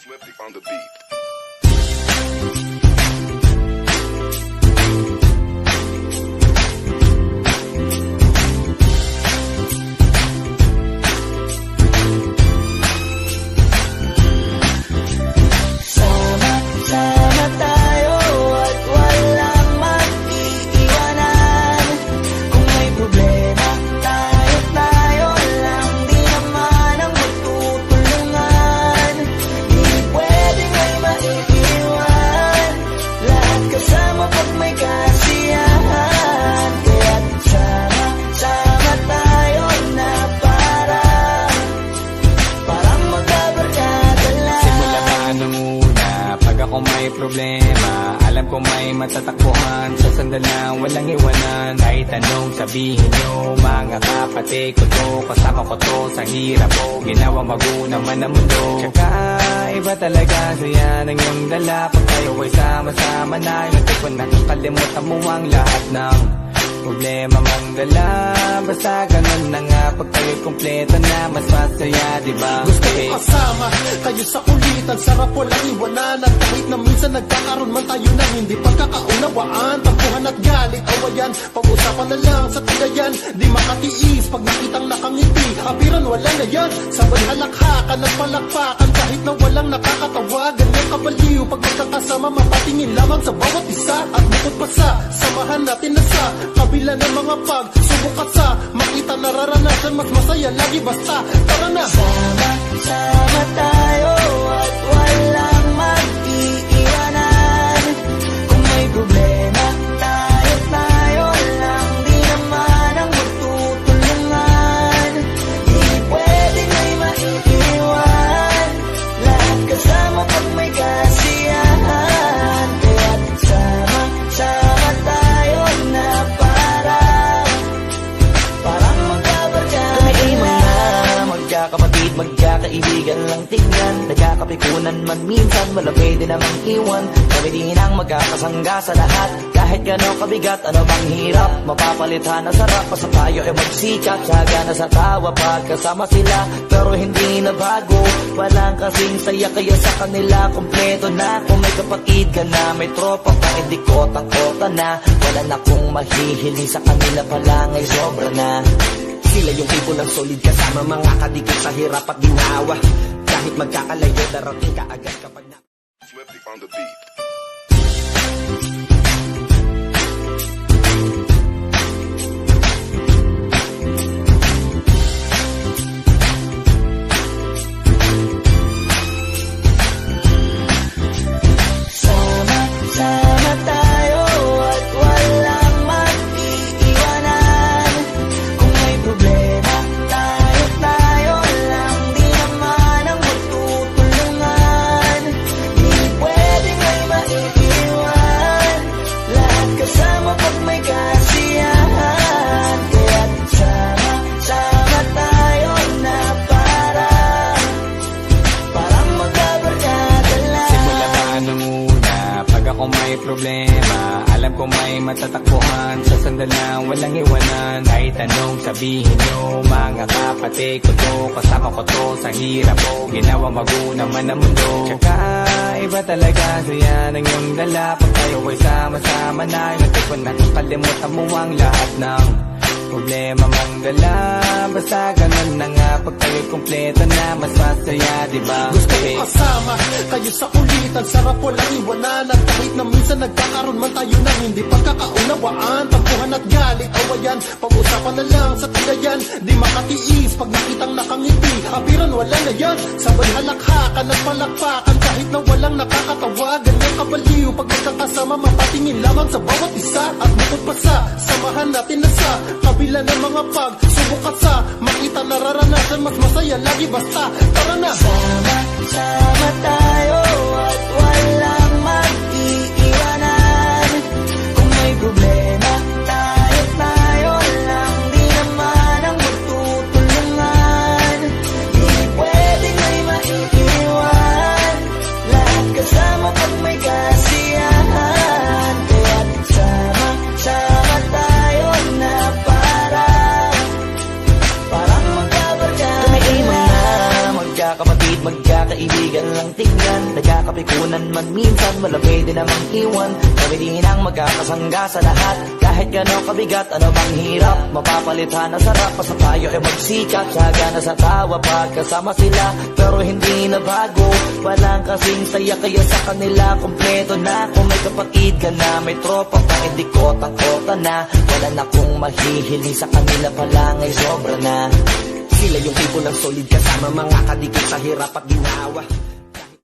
Flippy on the beat. Sama tayo at walang mag-iiwanan. Kung may problema, tayo lang, di naman ang magtutulungan. Di pwedeng may maiiwan, lahat kasama pag may kasiyahan. Kaya't sama tayo na parang magkabarkada lang. Simula pa nung una, pag ako may problema, alam ko may matatakbuhan. Sa sandalang walang iwanan, kahit anong sabihin nyo, mga kapatid ko to, kasama ko to sa hirap ko, ginawa bago naman ang mundo. Tsaka iba talaga saya ng iyong dala, pag tayo ay sama-sama na, natin ko nakakalimutan mo ang lahat ng problema mang dala. Basta ganun na nga, pag tayo'y kumpleto na, mas masaya, diba? Gusto ko kasama kayo sa kulitan, sarap walang iwanan. At kahit na minsan nagkakaroon man tayo ng hindi pagkakaunawaan, tampuhan at galit, awayan, pag-usapan na lang sa tagayan. Di makatiis pag nakitang nakangiti, apiran wala na yan. Sabay halakhakan at palakpakan, kahit na walang nakakatawa. Ganyan kabaliw pag magkakasama, mapatingin lamang sa bawat isa. At bukod pa sa samahan natin na sa kabila ng mga pagsubok at sa makita nararanasan, mas masaya lagi basta tara na. Sama tayo at walang mag-iiwanan. Kung may problema, tayo lang, di naman ang magtutulungan. Di pwedeng may maiiwan, lahat kasama pag may kasiyahan. Kaya't sama tayo na parang magkabarkada. Magkakapatid, magkakaibigan lang tingnan, nagkakapikunan man minsan, malapit din namang iwan. Kami din ang magkakasangga sa lahat, kahit gano'ng kabigat, ano bang hirap, mapapalitan na sarap, basta tayo ay magsikap. Tsaga na sa tawa pagkasama sila, pero hindi na bago, walang kasing saya, kaya sa kanila kompleto na. Kung may kapatid ka na, may tropa ka, hindi kotang-kota na. Wala na kong mahihiling sa kanila pala, ngay sobra na. Sila yung tipo ng solid kasama, mga kadikit sa hirap at ginawa. Kahit magkakalayo, darating ka agad kapag na Flippy on the beat. Sama tayo at walang mag-iiwanan. Kung may problema, tayo lang, di naman ang magtutulungan. Di pwedeng may maiiwan, lahat kasama pag may kasiyahan. Kaya't sama tayo na parang magkabarkada lang. Simula pa nung una, pag ako may problema, alam ko may matatakbuhan. Sa sandalang walang iwanan, kahit anong sabihin nyo, mga kapatid ko to, kasama ko to sa hirap ko, ginawa bago naman ang mundo. Tsaka iba talaga saya ng iyong dala, pag tayo ay sama-sama na, natin ko nakakalimutan mo ang lahat ng problema mang dala. Basta ganun na nga, pag tayo'y kumpleto na, mas masaya, diba? Gusto ko kasama kayo sa kulitan, sarap walang iwanan. At kahit na minsan nagkakaroon man tayo ng hindi pagkakaunawaan, tampuhan at galit, awayan, pag-usapan na lang sa tagayan. Di makatiis pag nakitang nakangiti, apiran wala na yan. Sabay halakhakan at palakpakan, kahit na walang nakakatawa. Ganyan kabaliw pag magkakasama, mapatingin lamang sa bawat isa. At bukod pa sa samahan natin na sa kabila ng mga pagsubok at sa makita nararanasan, mas masaya lagi basta tara na. Sama tayo at walang mag-iiwanan. Kung may problema, tayo lang, di naman ang magtutulungan. Di pwedeng may maiiwan, lahat kasama pag may kasiyahan. Kaya't sama tayo na parang magkabarkada. Magkakapatid, magkakaibigan tingnan. Nagkakapikunan man minsan, wala pwede namang iwan. Kami din ang magkakasangga sa lahat. Kahit gano'ng kabigat, ano bang hirap? Mapapalitan ang sarap, basta tayo ay magsikap. Sagana sa tawa pagkasama sila, pero hindi na bago. Walang kasing saya, kaya sa kanila kompleto na. Kung may kapatid ka na, may tropa pa, hindi kotang-kota na. Wala na kong mahihiling sa kanila pa lang ay sobra na. Sila yung tipo ng solid kasama mga kadikit sa hirap at ginawa.